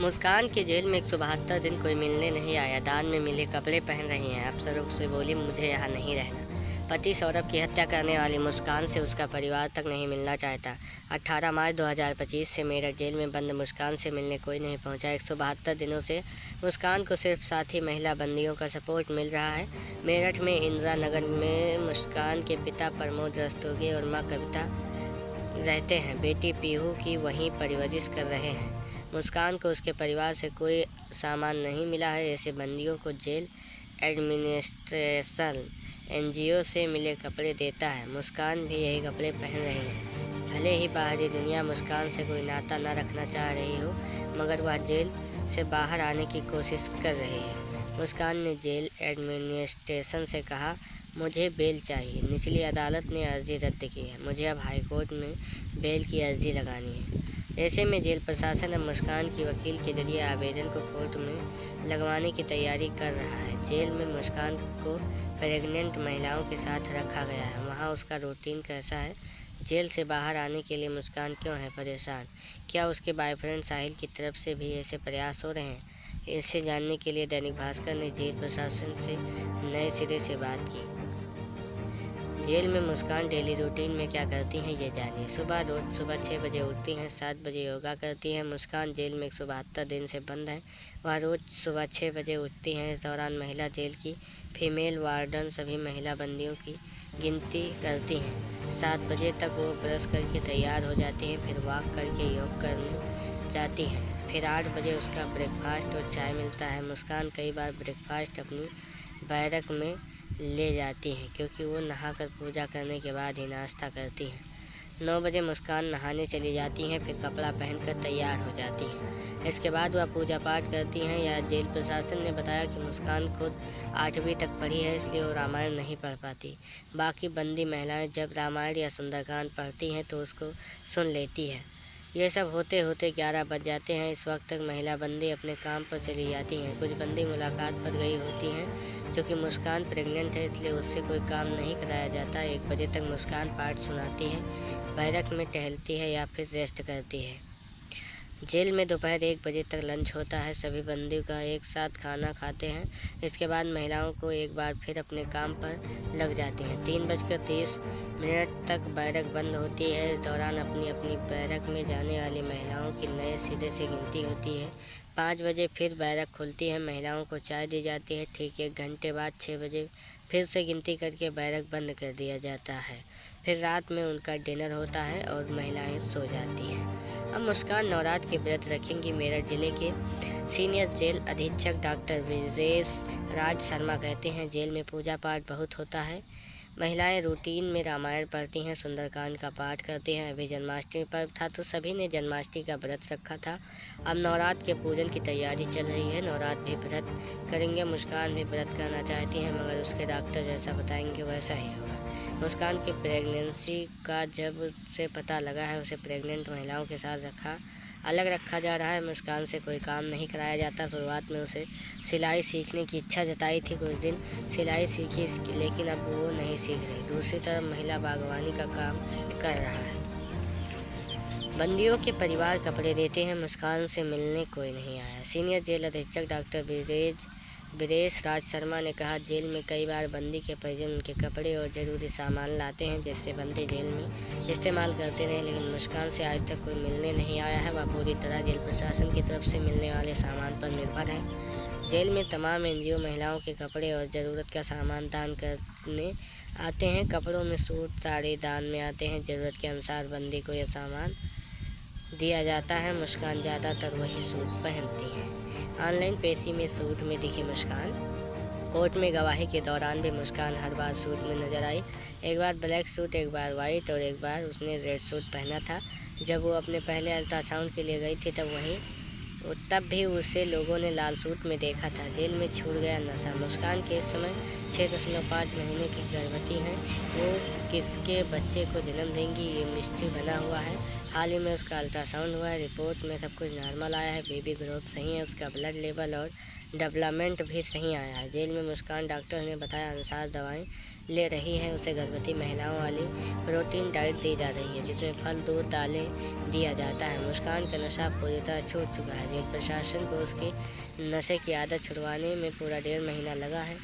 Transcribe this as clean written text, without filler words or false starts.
मुस्कान की जेल में 172 दिन कोई मिलने नहीं आया। दान में मिले कपड़े पहन रही हैं। अफसरों से बोली मुझे यहाँ नहीं रहना। पति सौरभ की हत्या करने वाली मुस्कान से उसका परिवार तक नहीं मिलना चाहता। 18 मार्च 2025 से मेरठ जेल में बंद मुस्कान से मिलने कोई नहीं पहुंचा। 172 दिनों से मुस्कान को सिर्फ साथी महिला बंदियों का सपोर्ट मिल रहा है। मेरठ में इंदिरा नगर में मुस्कान के पिता प्रमोद रस्तोगी और माँ कविता रहते हैं। बेटी पीहू की वहीं परवरिश कर रहे हैं। मुस्कान को उसके परिवार से कोई सामान नहीं मिला है। ऐसे बंदियों को जेल एडमिनिस्ट्रेशन एनजीओ से मिले कपड़े देता है। मुस्कान भी यही कपड़े पहन रही है। भले ही बाहरी दुनिया मुस्कान से कोई नाता न रखना चाह रही हो, मगर वह जेल से बाहर आने की कोशिश कर रही है। मुस्कान ने जेल एडमिनिस्ट्रेशन से कहा, मुझे बेल चाहिए। निचली अदालत ने अर्जी रद्द की है। मुझे अब हाईकोर्ट में बेल की अर्जी लगानी है। ऐसे में जेल प्रशासन अब मुस्कान की वकील के जरिए आवेदन को कोर्ट में लगवाने की तैयारी कर रहा है। जेल में मुस्कान को प्रेग्नेंट महिलाओं के साथ रखा गया है। वहाँ उसका रूटीन कैसा है? जेल से बाहर आने के लिए मुस्कान क्यों है परेशान? क्या उसके बॉयफ्रेंड साहिल की तरफ से भी ऐसे प्रयास हो रहे हैं? इसे जानने के लिए दैनिक भास्कर ने जेल प्रशासन से नए सिरे से बात की। जेल में मुस्कान डेली रूटीन में क्या करती हैं ये जानिए। रोज़ सुबह 6 बजे उठती हैं, 7 बजे योगा करती हैं। मुस्कान जेल में 172 दिन से बंद है। वह रोज़ सुबह 6 बजे उठती हैं। इस दौरान महिला जेल की फीमेल वार्डन सभी महिला बंदियों की गिनती करती हैं। 7 बजे तक वो ब्रश करके तैयार हो जाती हैं, फिर वॉक करके योग करने जाती हैं। फिर 8 बजे उसका ब्रेकफास्ट और चाय मिलता है। मुस्कान कई बार ब्रेकफास्ट अपनी बैरक में ले जाती हैं, क्योंकि वो नहाकर पूजा करने के बाद ही नाश्ता करती हैं। 9 बजे मुस्कान नहाने चली जाती हैं, फिर कपड़ा पहनकर तैयार हो जाती हैं। इसके बाद वह पूजा पाठ करती हैं। या जेल प्रशासन ने बताया कि मुस्कान खुद 8वीं तक पढ़ी है, इसलिए वो रामायण नहीं पढ़ पाती। बाकी बंदी महिलाएं जब रामायण या सुंदरकांड पढ़ती हैं तो उसको सुन लेती है। ये सब होते होते 11 बज जाते हैं। इस वक्त तक महिला बंदी अपने काम पर चली जाती हैं। कुछ बंदी मुलाकात पर गई होती हैं। क्योंकि मुस्कान प्रेग्नेंट है, इसलिए उससे कोई काम नहीं कराया जाता। 1 बजे तक मुस्कान पाठ सुनाती है, बैरक में टहलती है या फिर रेस्ट करती है। जेल में दोपहर 1 बजे तक लंच होता है। सभी बंदियों का एक साथ खाना खाते हैं। इसके बाद महिलाओं को एक बार फिर अपने काम पर लग जाती हैं। 3:30 तक बैरक बंद होती है। इस दौरान अपनी अपनी बैरक में जाने वाली महिलाओं की नए सिरे से गिनती होती है। 5 बजे फिर बैरक खुलती है। महिलाओं को चाय दी जाती है। ठीक 1 घंटे बाद 6 बजे फिर से गिनती करके बैरक बंद कर दिया जाता है। फिर रात में उनका डिनर होता है और महिलाएं सो जाती हैं। अब मुस्कान नवरात्र के व्रत रखेंगी। मेरठ जिले के सीनियर जेल अधीक्षक डॉक्टर वीरेश राज शर्मा कहते हैं, जेल में पूजा पाठ बहुत होता है। महिलाएं रूटीन में रामायण पढ़ती हैं, सुंदरकांड का पाठ करती हैं। अभी जन्माष्टमी पर्व था तो सभी ने जन्माष्टमी का व्रत रखा था। अब नवरात्र के पूजन की तैयारी चल रही है। नवरात्र भी व्रत करेंगे। मुस्कान भी व्रत करना चाहती हैं, मगर उसके डॉक्टर जैसा बताएंगे वैसा ही होगा। मुस्कान की प्रेगनेंसी का जब से पता लगा है, उसे प्रेग्नेंट महिलाओं के साथ अलग रखा जा रहा है। मुस्कान से कोई काम नहीं कराया जाता। शुरुआत में उसे सिलाई सीखने की इच्छा जताई थी। कुछ दिन सिलाई सीखी, लेकिन अब वो नहीं सीख रही। दूसरी तरफ महिला बागवानी का काम कर रहा है। बंदियों के परिवार कपड़े देते हैं। मुस्कान से मिलने कोई नहीं आया। सीनियर जेल अधीक्षक डॉक्टर वीरेश राज शर्मा ने कहा, जेल में कई बार बंदी के परिजन उनके कपड़े और ज़रूरी सामान लाते हैं, जिससे बंदी जेल में इस्तेमाल करते रहे। लेकिन मुस्कान से आज तक कोई मिलने नहीं आया है। वह पूरी तरह जेल प्रशासन की तरफ से मिलने वाले सामान पर निर्भर है। जेल में तमाम एनजीओ महिलाओं के कपड़े और ज़रूरत का सामान दान करने आते हैं। कपड़ों में सूट साड़ी दान में आते हैं। ज़रूरत के अनुसार बंदी को यह सामान दिया जाता है। मुस्कान ज़्यादातर वही सूट पहनती है। ऑनलाइन पेशी में सूट में दिखी मुस्कान। कोर्ट में गवाही के दौरान भी मुस्कान हर बार सूट में नजर आई। एक बार ब्लैक सूट, एक बार वाइट और एक बार उसने रेड सूट पहना था। जब वो अपने पहले अल्ट्रासाउंड के लिए गई थी तब भी उसे लोगों ने लाल सूट में देखा था। जेल में छूट गया नशा। मुस्कान के इस समय 6.5 महीने की गर्भवती हैं। वो किसके बच्चे को जन्म देंगी, ये मिस्ट्री बना हुआ है। हाल ही में उसका अल्ट्रासाउंड हुआ है। रिपोर्ट में सब कुछ नॉर्मल आया है। बेबी ग्रोथ सही है। उसका ब्लड लेवल और डेवलपमेंट भी सही आया है। जेल में मुस्कान डॉक्टर ने बताया अनुसार दवाएं ले रही है उसे गर्भवती महिलाओं वाली प्रोटीन डाइट दी जा रही है, जिसमें फल, दूध, दालें दिया जाता है। मुस्कान का नशा पूरी तरह छूट चुका है। जेल प्रशासन को उसकी नशे की आदत छुड़वाने में पूरा 1.5 महीना लगा है।